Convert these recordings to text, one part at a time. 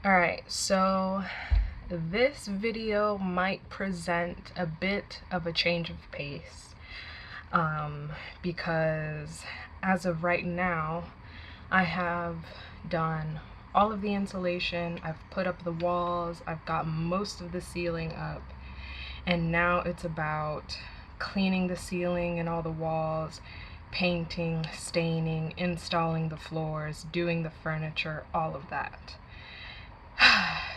Alright, so this video might present a bit of a change of pace because as of right now, I have done all of the insulation, I've put up the walls, I've got most of the ceiling up, and now it's about cleaning the ceiling and all the walls, painting, staining, installing the floors, doing the furniture, all of that.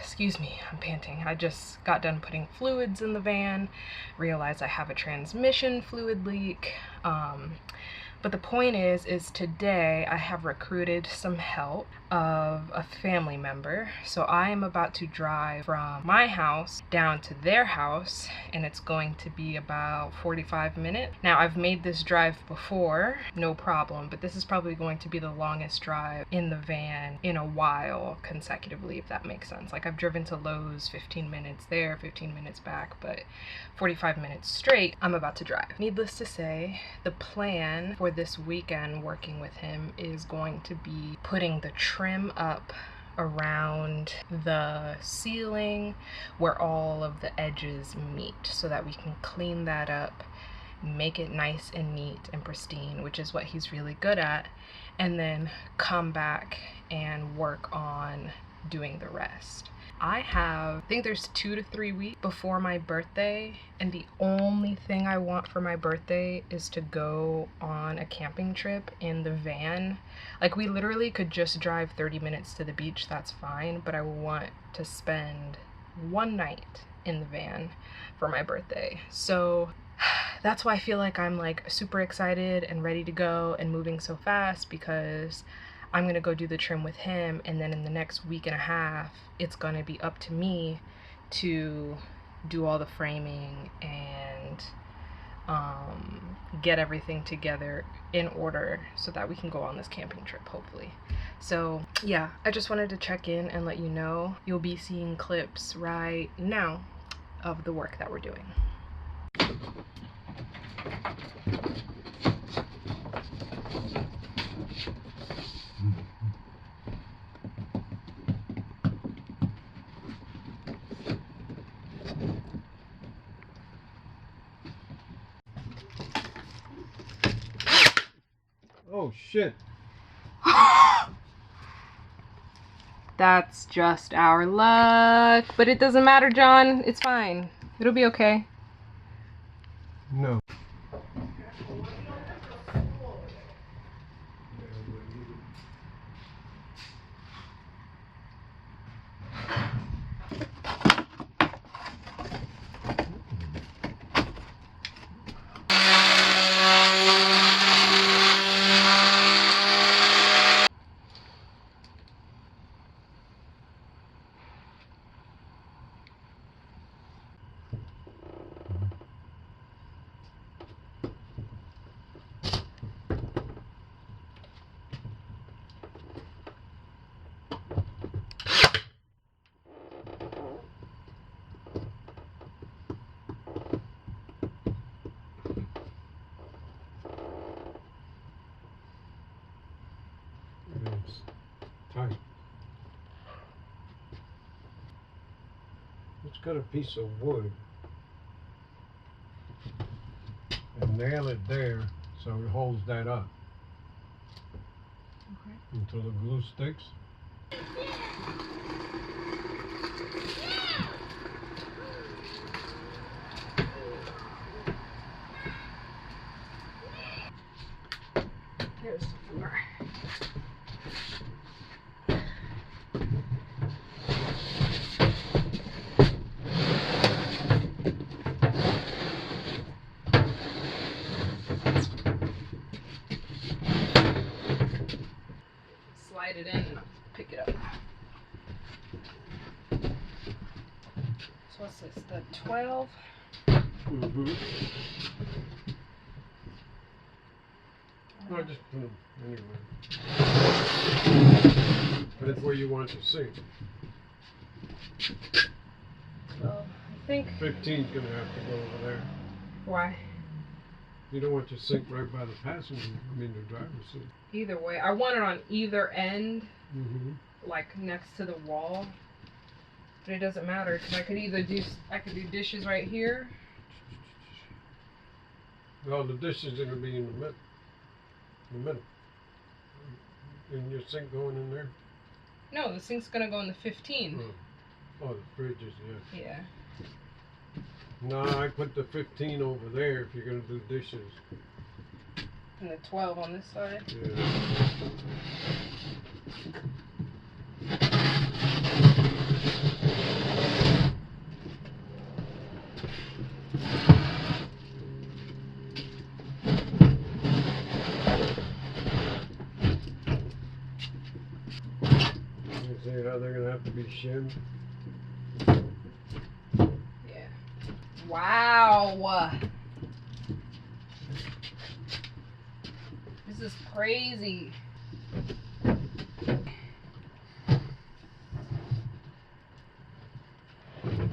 Excuse me, I'm panting. I just got done putting fluids in the van, realized I have a transmission fluid leak. But the point is today I have recruited some help of a family member. So I am about to drive from my house down to their house, and it's going to be about 45 minutes. Now, I've made this drive before, no problem, but this is probably going to be the longest drive in the van in a while consecutively, if that makes sense. Like, I've driven to Lowe's 15 minutes there, 15 minutes back, but 45 minutes straight, I'm about to drive. Needless to say, the plan for this weekend working with him is going to be putting the trim up around the ceiling where all of the edges meet so that we can clean that up, make it nice and neat and pristine, which is what he's really good at, and then come back and work on doing the rest. I think there's 2 to 3 weeks before my birthday, and the only thing I want for my birthday is to go on a camping trip in the van. Like, we literally could just drive 30 minutes to the beach, that's fine, but I want to spend one night in the van for my birthday. So that's why I feel like I'm like super excited and ready to go and moving so fast, because I'm gonna go do the trim with him, and then in the next week and a half, it's gonna be up to me to do all the framing and get everything together in order so that we can go on this camping trip, hopefully. So yeah, I just wanted to check in and let you know. You'll be seeing clips right now of the work that we're doing. Oh shit. That's just our luck. But it doesn't matter, John. It's fine. It'll be okay. No. It's tight. Let's cut a piece of wood and nail it there so it holds that up. Okay. Until the glue sticks. Here's the floor. Slide it in and pick it up. So what's this? The 12? Mm-hmm. No, just put them anywhere. Put it where you want to sink. Well, I think. 15's gonna have to go over there. Why? You don't want your sink right by the passenger, the driver's seat. Either way. I want it on either end, Mm-hmm. like next to the wall. But it doesn't matter because I could do dishes right here. Well, the dishes are gonna be in the middle. And your sink going in there? No, the sink's gonna go in the 15. Oh, the fridge is, yeah. Yeah. No, I put the 15 over there if you're gonna do dishes. And the 12 on this side. Yeah. You see how they're gonna have to be shimmed? Yeah. Wow. This is crazy.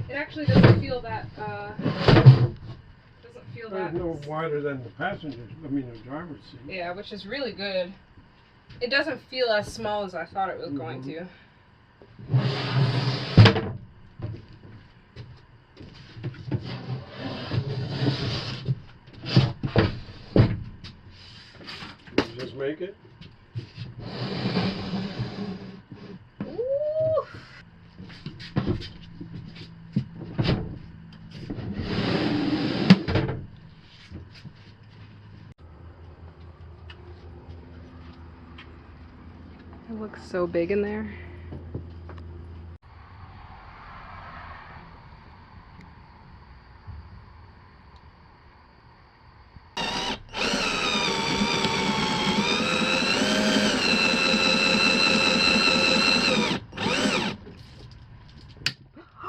It actually doesn't feel that, It's no wider than the the driver's seat. Yeah, which is really good. It doesn't feel as small as I thought it was going to. Did you just make it? Ooh. It looks so big in there.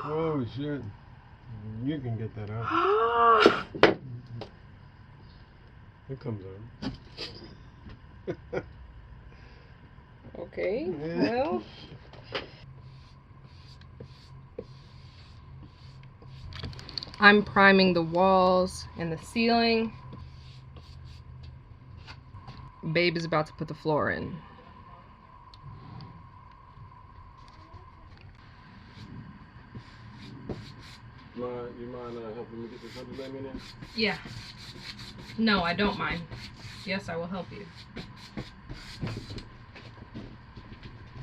Oh shit. You can get that out. It comes out. Okay, Yeah. well. I'm priming the walls and the ceiling. Babe is about to put the floor in. You mind helping me get this other lemon in? Yeah. No, I don't mind. Yes, I will help you.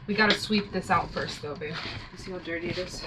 We gotta sweep this out first though, babe. You see how dirty it is?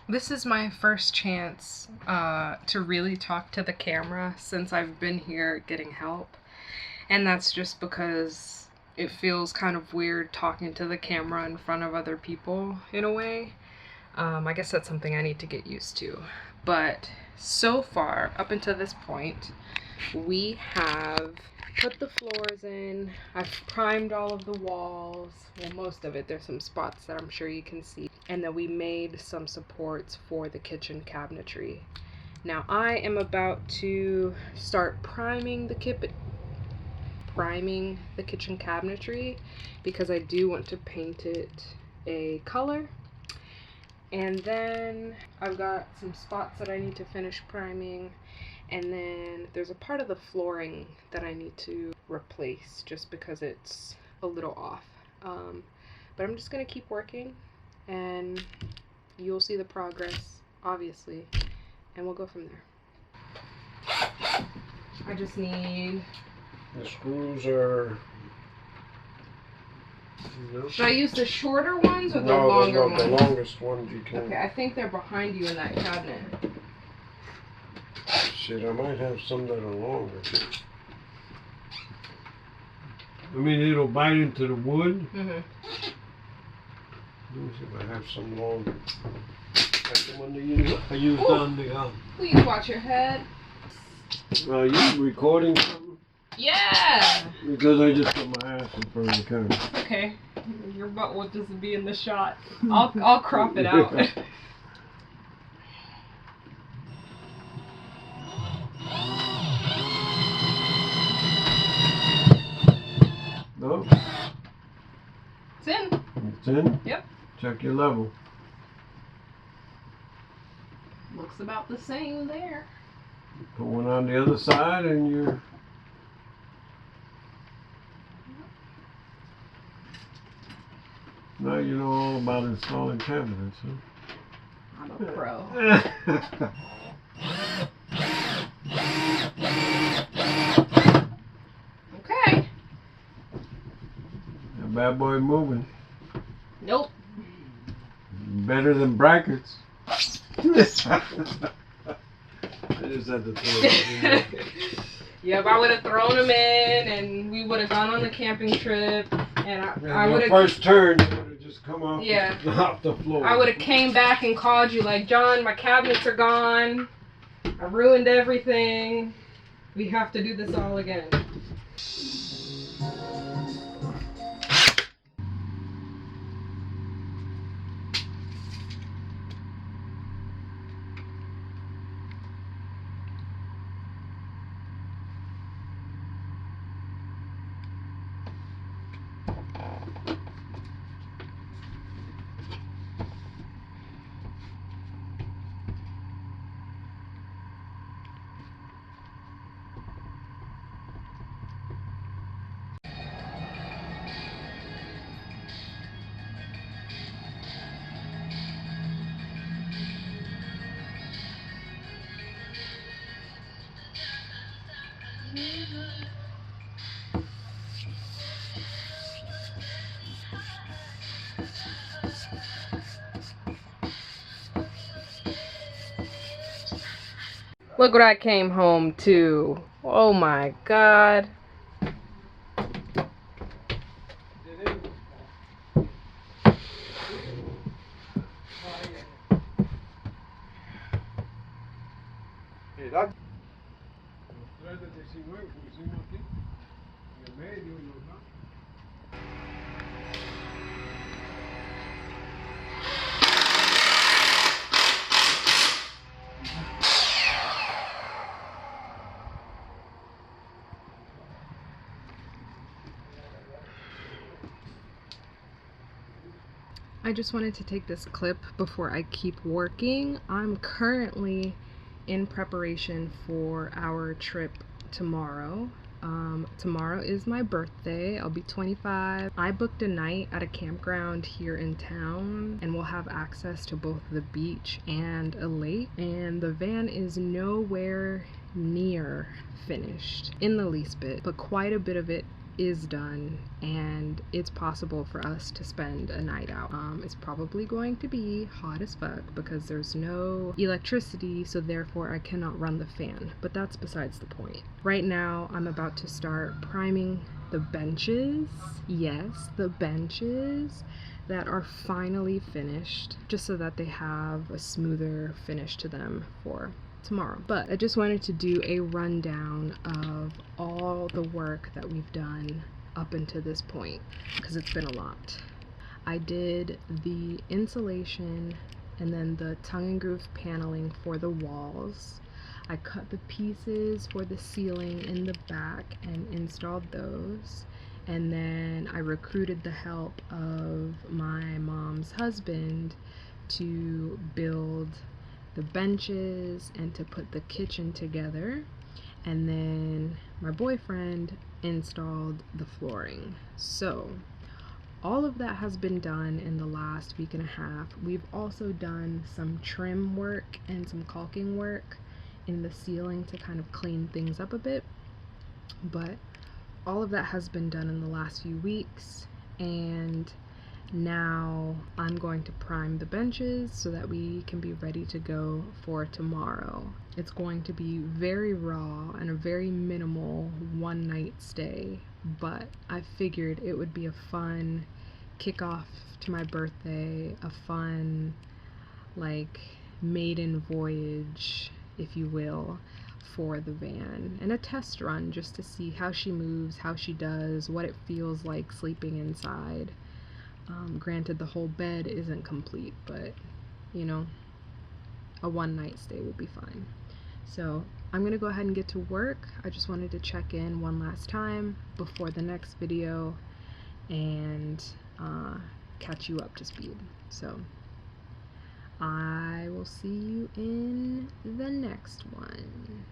This is my first chance to really talk to the camera since I've been here getting help. And that's just because it feels kind of weird talking to the camera in front of other people in a way. I guess that's something I need to get used to. But so far, up until this point, we have put the floors in. I've primed all of the walls. Well, most of it. There's some spots that I'm sure you can see. And then we made some supports for the kitchen cabinetry. Now I am about to start priming the kitchen cabinetry because I do want to paint it a color. And then I've got some spots that I need to finish priming, and then there's a part of the flooring that I need to replace just because it's a little off. But I'm just gonna keep working, and you'll see the progress, obviously, and we'll go from there. I just need... The screws are... Should I use the shorter ones or the longer ones? No, the longest ones you can. Okay, I think they're behind you in that cabinet. Shit, I might have some that are longer. I mean, it'll bite into the wood. Mm-hmm. Let me see if I have some long. Like the one that I used on the. Please watch your head. Are you recording something? Yeah! Because I just put my ass in front of the camera. Okay. Your butt will just be in the shot. I'll crop it out. No? It's in. It's in? Yep. Check your level. Looks about the same there. Put one on the other side and you're... Now you know all about installing cabinets, huh? I'm a pro. Okay. That bad boy moving. Nope. Better than brackets. I just had to throw it in. Yep, I would have thrown them in and we would have gone on the camping trip and I would have... First turn, you would have just come off, yeah, off the floor. I would have came back and called you like, John, my cabinets are gone. I ruined everything. We have to do this all again. Look what I came home to. Oh my God. I just wanted to take this clip before I keep working. I'm currently in preparation for our trip tomorrow. Tomorrow is my birthday. I'll be 25. I booked a night at a campground here in town and we'll have access to both the beach and a lake. And the van is nowhere near finished in the least bit, but quite a bit of it is done and it's possible for us to spend a night out. It's probably going to be hot as fuck because there's no electricity, so therefore I cannot run the fan, but that's besides the point. Right now I'm about to start priming the benches, yes, the benches that are finally finished, just so that they have a smoother finish to them for tomorrow. But I just wanted to do a rundown of all the work that we've done up until this point, because it's been a lot. I did the insulation and then the tongue and groove paneling for the walls. I cut the pieces for the ceiling in the back and installed those. And then I recruited the help of my mom's husband to build the benches and to put the kitchen together. And then my boyfriend installed the flooring. So all of that has been done in the last week and a half. We've also done some trim work and some caulking work in the ceiling to kind of clean things up a bit. But all of that has been done in the last few weeks, and now I'm going to prime the benches so that we can be ready to go for tomorrow. It's going to be very raw and a very minimal one night stay, but I figured it would be a fun kickoff to my birthday, a fun like maiden voyage, if you will, for the van, and a test run just to see how she moves, how she does, what it feels like sleeping inside. Granted, the whole bed isn't complete, but you know, a one night stay will be fine. So I'm gonna go ahead and get to work. I just wanted to check in one last time before the next video and catch you up to speed. So I will see you in the next one.